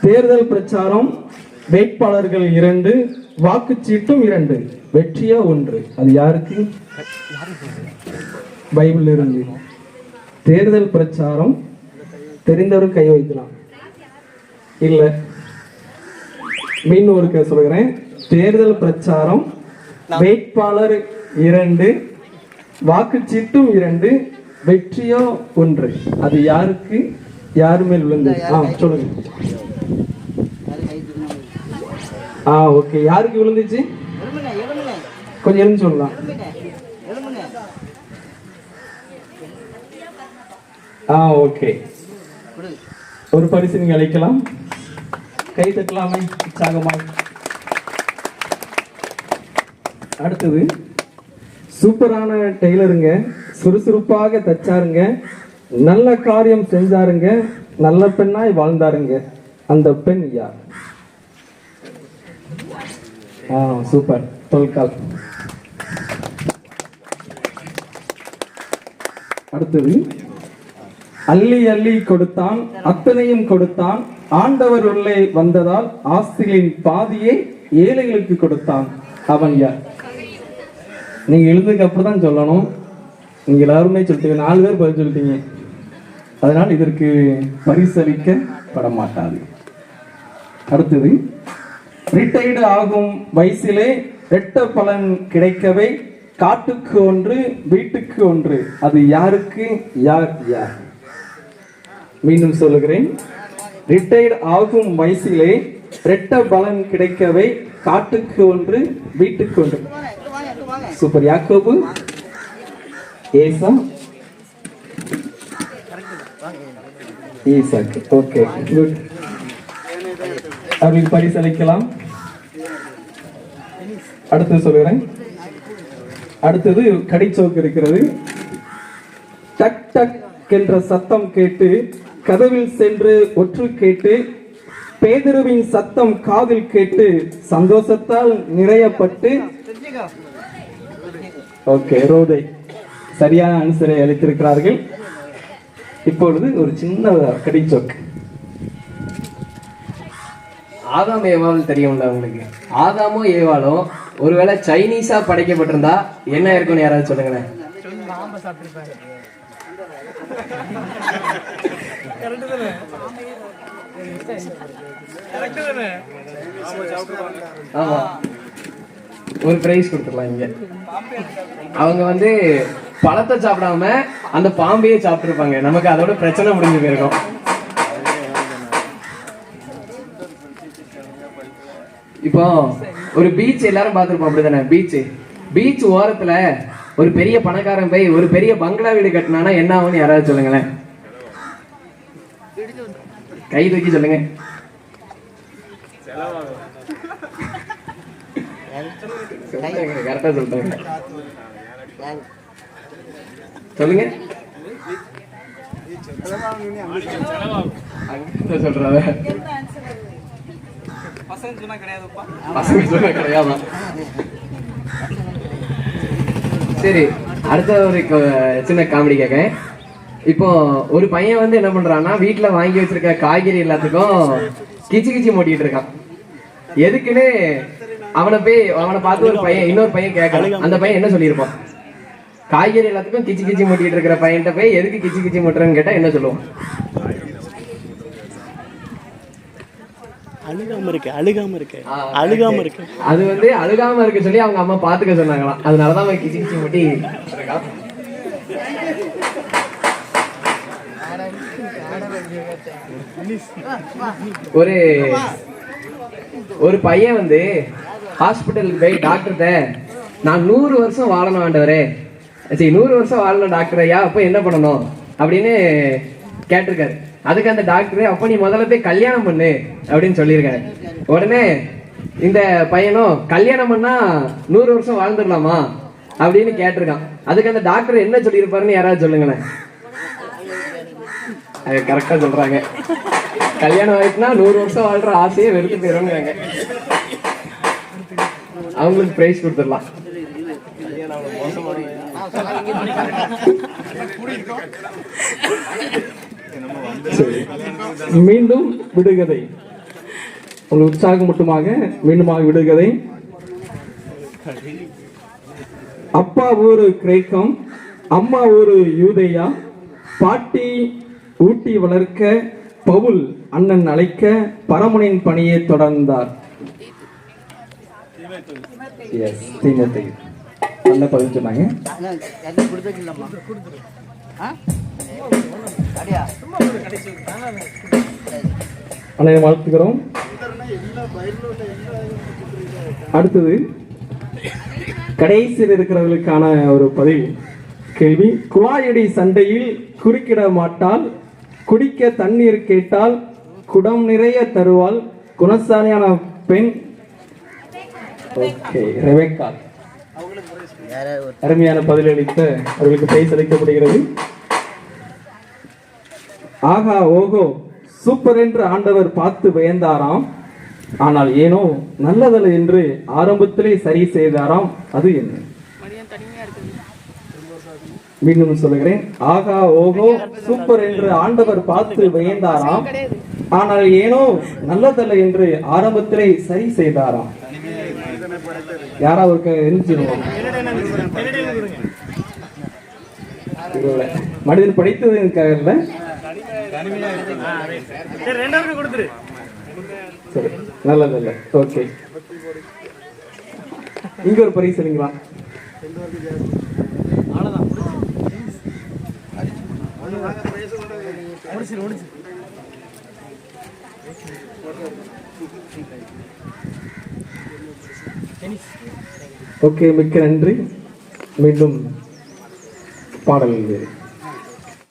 தேர்தல் பிரச்சாரம், வேட்பாளர்கள் 2, வாக்குச்சீட்டும் 2, வெற்றியா 1. அது யாருக்கு? பைபிள் இருந்து. தேர்தல் பிரச்சாரம் தெரிந்தவரும் கை வைக்கலாம். இல்ல, மீண்டும் ஒருக்க சொல்கிறேன். தேர்தல் பிரச்சாரம், வேட்பாளர் 2, வாக்குச்சீட்டும் 2, வெற்றியோ 1. அது யாருக்கு? யாரு மேல் விழுந்து? சொல்லுங்க. ஓகே. யாருக்கு விழுந்துச்சு? கொஞ்சம் எழுந்து சொல்லலாம். ஓகே. ஒரு பரிசு நீங்க அழைக்கலாம். கை தட்டலாமே உற்சாகமாய். அடுத்தது, சூப்பரான டெய்லருங்க, சுறுசுறுப்பாக தச்சாருங்க, நல்ல காரியம் செஞ்சாருங்க, நல்ல பெண்ணாய் வாழ்ந்தாருங்க. அந்த பெண் யார்? சூப்பர். தொல்கால். அடுத்தது, அள்ளி அள்ளி கொடுத்தான், அத்தனையும் கொடுத்தான், ஆண்டவர் உள்ளே வந்ததால் ஆஸ்திகளின் பாதியை ஏழைகளுக்கு கொடுத்தான். அவன் யார்? நீங்க எழுதுக்கு அப்புறம் சொல்லணும். நீங்க எல்லாருமே சொல்லிட்டீங்க. 4 பேர் பதில் சொல்லிட்டீங்க. அதனால் இதற்கு பரிசளிக்கப்பட மாட்டாது. அடுத்தது, ரிட்டையர்டு ஆகும் வயசிலே ரெட்ட பலன் கிடைக்கவே காட்டுக்கு 1 வீட்டுக்கு 1. அது யாருக்கு? யார் யார்? மீண்டும் சொல்லுகிறேன். ரிட்டையர்டு ஆகும் வயசிலே ரெட்ட பலன் கிடைக்கவே காட்டுக்கு 1 வீட்டுக்கு 1. சூப்பர். யாக்கோபு, ஏசா, ஈசாக்கு. Okay, good. அவர்களுக்கு பரிசளிக்கலாம். அடுத்தது சொல்லுகிறேன். அடுத்தது கடிச்சோக்கு இருக்கிறது. டக் டக் என்ற சத்தம் கேட்டு கதவில் சென்று ஒற்று கேட்டு பேதுருவின் சத்தம் காதில் கேட்டு சந்தோஷத்தால் நிறையப்பட்டு. ஓகே, ரோதை. சரியான ஆன்சரை அளித்திருக்கிறார்கள். இப்பொழுது ஒரு சின்ன கடிச்சோக்கு. ஆதாம் ஏவாள் தெரியும்ல உங்களுக்கு? ஆதாமும் ஏவாளும் ஒருவேளை சைனீஸா படைக்கப்பட்டிருந்தா என்ன இருக்கும்னு யாராவது சொல்லுங்களேன். ஆமா, ஒரு பிரைஸ் கொடுத்துடலாம். இங்க அவங்க பழத்தை சாப்பிடாம அந்த பாம்பையே சாப்பிட்டுருப்பாங்க. நமக்கு அதோட பிரச்சனை முடிஞ்சு போயிருக்கும். இப்போ ஒரு பீச் எல்லாரும் பார்த்துருப்போம், அப்படிதானே? பீச் ஓரத்துல ஒரு பெரிய பணக்காரன் போய் ஒரு பெரிய பங்களா வீடு கட்டினானா என்ன ஆகும்னு யாராவது சொல்லுங்களேன். கை தூக்கி சொல்லுங்க. கரெக்டா சொல்றாங்க. சொல்லுங்க. சொல்றாங்க. பசங்க சொன்னா கிடையாதா? சரி, அடுத்த ஒரு சின்ன காமெடி கேட்க. இப்போ ஒரு பையன் என்ன பண்றான்னா, வீட்டுல வாங்கி வச்சிருக்க காய்கறி எல்லாத்துக்கும் கிச்சி கிச்சி மூட்டிட்டு இருக்கான். எதுக்குன்னு அவனை பார்த்து ஒரு பையன் இன்னொரு பையன் கேட்கறான். அந்த பையன் என்ன சொல்லியிருப்பான்? காய்கறி எல்லாத்துக்கும் கிச்சி கிச்சி மூட்டிட்டு இருக்கிற பையன்கிட்ட போய் எதுக்கு கிச்சி கிச்சி மூட்டுறன்னு கேட்டா என்ன சொல்லுவான்? அழுகாம இருக்கு. அது அழுகாம இருக்க சொல்லி அவங்க அம்மா பாத்துக்க சொன்னாங்களாம். அதனாலதான் கிச்சி கிச்சி மூட்டி இருக்கான். ஒரு பையன் ஹாஸ்பிட்டலுக்கு போய் டாக்டர்கிட்ட, நான் 100 வருஷம் வாழணும் ஆண்டவரே, சரி 100 வருஷம் வாழணும் டாக்டர் ஐயா, அப்ப என்ன பண்ணணும் அப்படின்னு கேட்டிருக்காரு. அதுக்கு அந்த டாக்டர், அப்ப நீ முதல்ல போய் கல்யாணம் பண்ணு அப்படின்னு சொல்லியிருக்காரு. உடனே இந்த பையனும், கல்யாணம் பண்ணா 100 வருஷம் வாழ்ந்துடலாமா அப்படின்னு கேட்டிருக்கான். அதுக்கு அந்த டாக்டர் என்ன சொல்லியிருப்பாருன்னு யாராவது சொல்லுங்களேன். கரெக்டா சொல்றாங்க. கல்யாணம் ஆயிடுச்சுன்னா 100 வருஷம் வாழ்ற ஆசையே வெறுத்து போயிருவாங்க. அவங்களுக்கு பிரைஸ் கொடுத்துடலாம். சரி. மீண்டும் விடுகதை. உங்கள் உற்சாகம் மட்டுமாக மீண்டுமாக விடுகதை. அப்பா ஊரு கிரேக்கம், அம்மா ஊரு யூதேயா, பாட்டி ஊட்டி வளர்க்க, பவுல் அண்ணன் அழைக்க, பரமனின் பணியை தொடர்ந்தார். எஸ், தீமோத்தேயு. நல்ல பதில் சொன்னாங்க. அனைவரை வாழ்த்துக்கிறோம். அடுத்தது கடைசியில் இருக்கிறவர்களுக்கான ஒரு பதிவு கேள்வி. குழாயடி சண்டையில் குறுக்கிட மாட்டால், குடிக்க தண்ணீர் கேட்டால் குடம் நிறைய தருவாள், குணசாலியான பெண். Okay, Rebecca. அருமையான பதிலளித்த அவர்களுக்கு பிரைஸ் அளிக்கப்படுகிறது. ஆகா ஓகோ சூப்பர் என்று ஆண்டவர் பார்த்து வியந்தாராம், ஆனால் ஏனோ நல்லதல்ல என்று ஆரம்பத்திலே சரி செய்தாராம். அது என்ன? மீண்டும் சொல்லுகிறேன். ஆகா ஓகோ சூப்பர் என்று ஆண்டவர் பார்த்து வியந்தாராம், ஆனால் ஏனோ நல்லதல்ல என்று ஆரம்பத்திலே சரி செய்தாராம். யாராவது மனிதன் படித்தது இல்ல. சரி, நல்லதல்ல. ஓகே, இங்க ஒரு பரிசு இல்லைங்களா? ஓகே, மிக்க நன்றி. மீண்டும் பாடல்